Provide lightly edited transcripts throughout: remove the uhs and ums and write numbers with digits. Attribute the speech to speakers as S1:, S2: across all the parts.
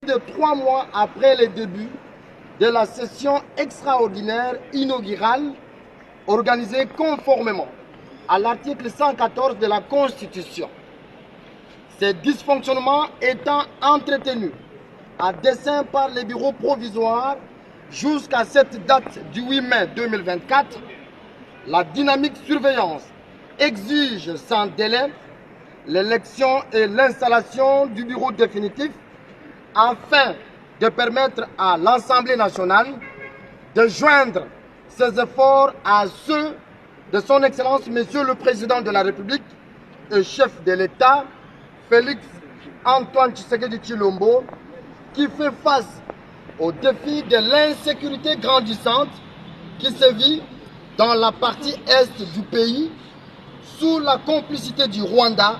S1: De 3 mois après le début de la session extraordinaire inaugurale organisée conformément à l'article 114 de la Constitution. Ces dysfonctionnements étant entretenus à dessein par les bureaux provisoires jusqu'à cette date du 8 mai 2024, la dynamique surveillance exige sans délai l'élection et l'installation du bureau définitif afin de permettre à l'Assemblée nationale de joindre ses efforts à ceux de son Excellence Monsieur le Président de la République et chef de l'État, Félix Antoine Tshisekedi Tshilombo, qui fait face au défi de l'insécurité grandissante qui sévit dans la partie est du pays sous la complicité du Rwanda,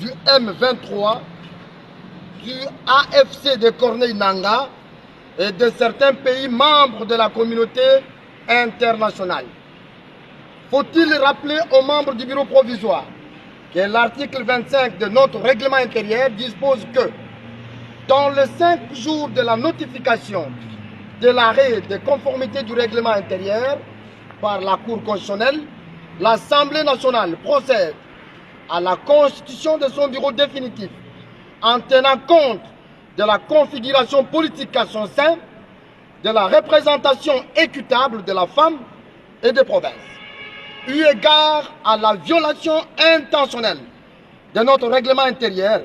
S1: du M23, du AFC de Corneille Nangaa et de certains pays membres de la communauté internationale. Faut-il rappeler aux membres du bureau provisoire que l'article 25 de notre règlement intérieur dispose que dans les 5 jours de la notification de l'arrêt de conformité du règlement intérieur par la Cour constitutionnelle, l'Assemblée nationale procède à la constitution de son bureau définitif en tenant compte de la configuration politique à son sein, de la représentation équitable de la femme et des provinces. Eu égard à la violation intentionnelle de notre règlement intérieur,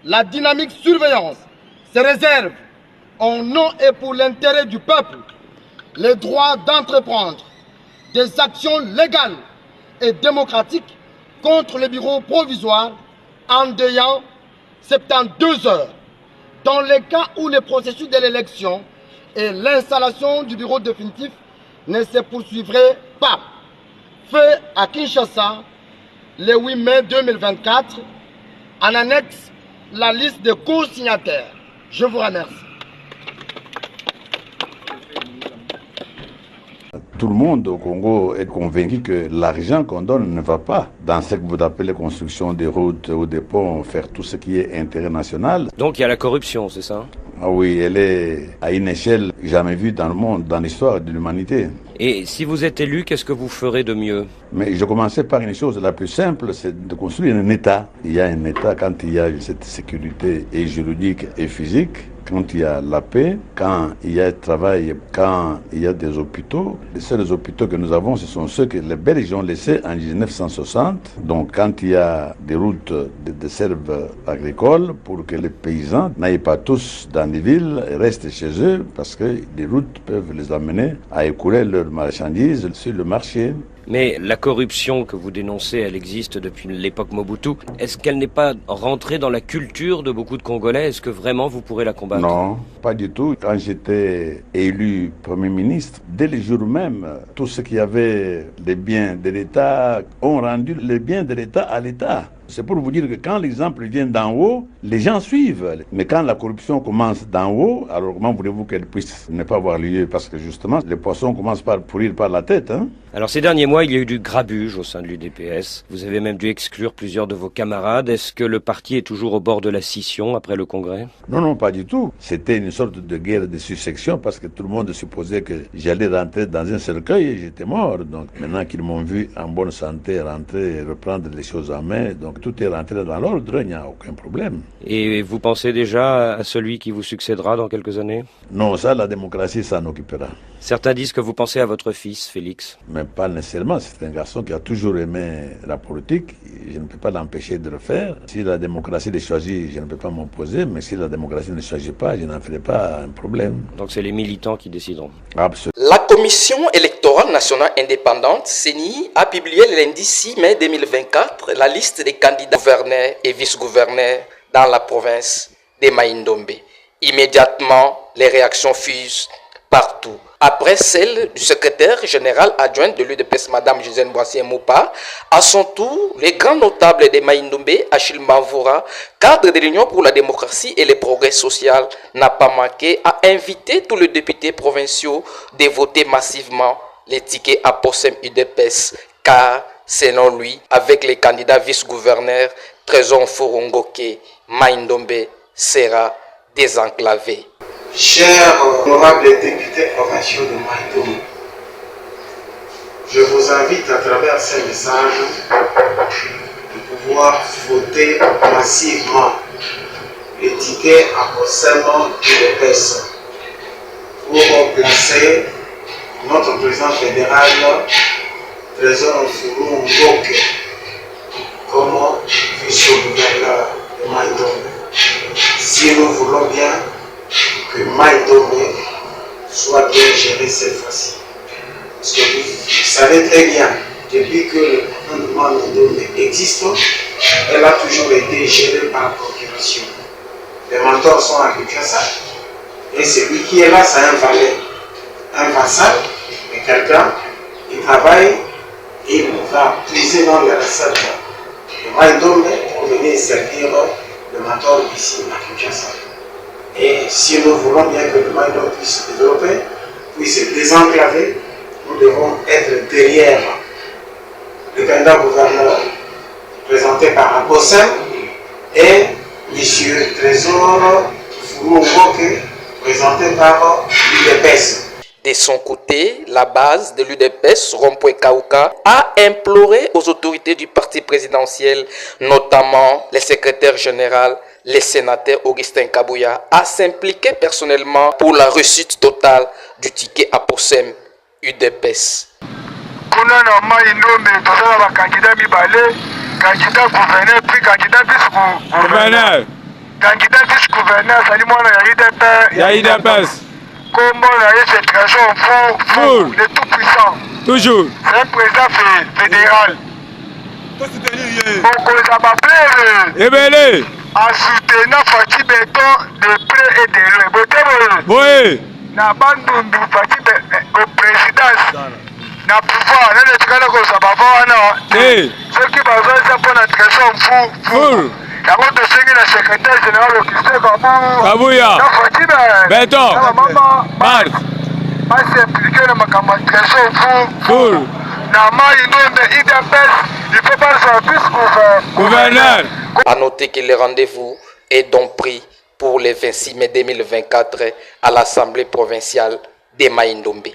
S1: la dynamique surveillance se réserve au nom et pour l'intérêt du peuple le droit d'entreprendre des actions légales et démocratiques contre le bureau provisoire en délai 72 heures, dans le cas où le processus de l'élection et l'installation du bureau définitif ne se poursuivraient pas. Fait à Kinshasa le 8 mai 2024, en annexe la liste de co-signataires. Je vous remercie.
S2: Tout le monde au Congo est convaincu que l'argent qu'on donne ne va pas dans ce que vous appelez construction des routes ou des ponts, faire tout ce qui est intérêt national.
S3: Donc il y a la corruption, c'est ça?
S2: Ah oui, elle est à une échelle jamais vue dans le monde, dans l'histoire de l'humanité.
S3: Et si vous êtes élu, qu'est-ce que vous ferez de mieux?
S2: Mais je commençais par une chose la plus simple, c'est de construire un État. Il y a un État quand il y a cette sécurité et juridique et physique, quand il y a la paix, quand il y a le travail, quand il y a des hôpitaux. Les seuls hôpitaux que nous avons, ce sont ceux que les Belges ont laissés en 1960. Donc quand il y a des routes de serve agricoles pour que les paysans n'aillent pas tous dans les villes et restent chez eux, parce que les routes peuvent les amener à écouler leurs marchandises sur le marché.
S3: Mais la corruption que vous dénoncez, elle existe depuis l'époque Mobutu. Est-ce qu'elle n'est pas rentrée dans la culture de beaucoup de Congolais? Est-ce que vraiment vous pourrez la combattre?
S2: Non, pas du tout. Quand j'étais élu Premier ministre, dès le jour même, tous ceux qui avaient les biens de l'État ont rendu les biens de l'État à l'État. C'est pour vous dire que quand l'exemple vient d'en haut, les gens suivent. Mais quand la corruption commence d'en haut, alors comment voulez-vous qu'elle puisse ne pas avoir lieu? Parce que justement, les poissons commencent par pourrir par la tête.
S3: Alors ces derniers mois, il y a eu du grabuge au sein de l'UDPS. Vous avez même dû exclure plusieurs de vos camarades. Est-ce que le parti est toujours au bord de la scission après le congrès?
S2: Non, non, pas du tout. C'était une sorte de guerre de succession parce que tout le monde supposait que j'allais rentrer dans un cercueil et j'étais mort. Donc maintenant qu'ils m'ont vu en bonne santé rentrer et reprendre les choses en main, donc tout est rentré dans l'ordre, il n'y a aucun problème.
S3: Et vous pensez déjà à celui qui vous succédera dans quelques années?
S2: Non, ça, la démocratie s'en occupera.
S3: Certains disent que vous pensez à votre fils, Félix.
S2: Mais pas nécessairement. C'est un garçon qui a toujours aimé la politique. Je ne peux pas l'empêcher de le faire. Si la démocratie le choisit, je ne peux pas m'opposer. Mais si la démocratie ne le choisit pas, je n'en ferai pas un problème.
S3: Donc c'est les militants qui décideront.
S2: Absolument.
S4: La Commission électorale nationale indépendante, CENI, a publié le lundi 6 mai 2024 la liste des candidats gouverneurs et vice-gouverneurs dans la province de Mai-Ndombe. Immédiatement, les réactions fusent partout. Après celle du secrétaire général adjoint de l'UDPS, Mme Gisèle Boissy-Moupa, à son tour, les grands notables de Mai-Ndombe, Achille Mavoura, cadre de l'Union pour la démocratie et le progrès social, n'a pas manqué à inviter tous les députés provinciaux de voter massivement les tickets à POSSEM UDPS, car, selon lui, avec les candidats vice-gouverneurs, Trésor Forongoke, Mai-Ndombe sera désenclavée.
S5: Chers honorables députés provinciaux de Maïdoum, je vous invite à travers ces messages de pouvoir voter massivement les tickets à Bossèlement et l'EPS pour placer notre président fédéral, Trésor Nfulou Ngoke, comme vice-gouverneur de Maïdoum. Si nous voulons bien que Maïdoum soit bien géré cette fois-ci. Parce que vous savez très bien, depuis que le gouvernement Maïdoum existe, elle a toujours été gérée par la procuration. Les mentors sont à Kinshasa et celui qui est là, c'est un valet, un vassal, mais quelqu'un qui travaille et il va puiser dans les recettes de Maïdoum pour venir servir le mentor ici à Kinshasa. Et si nous voulons bien que le Maïdoum puisse se développer, puisse se désenclaver, nous devons être derrière le candidat gouverneur présenté par Abossem et M. Trésor Nfulou Ngoke présenté par l'UDPS.
S4: De son côté, la base de l'UDPS, Rond-Point Kaouka, a imploré aux autorités du parti présidentiel, notamment les secrétaires généraux, les sénateurs Augustin Kabouya, à s'impliquer personnellement pour la réussite totale du ticket à Bossem UDPS.
S6: Candidat vice-gouverneur, c'est UDPS. Comme c'est Trésor Nfulou, le tout-puissant. Toujours. C'est un président fédéral. Donc, ça va plaire. En soutenant Fatih Béton de près et de loin. Oui. Na bandundu Fatih au présidence. Na pouvoir, na le tukana ko sababu wana. Ceux qui besoin ça pour notre Trésor Nfulou. Avant de signer le secrétaire général Augustin Kabouya. Béton. Mars. Pas s'impliquer dans ma campagne Trésor Nfulou. Il faut pas service gouverneur.
S4: A noter que le rendez-vous est donc pris pour le 26 mai 2024 à l'Assemblée provinciale de Maïndombe.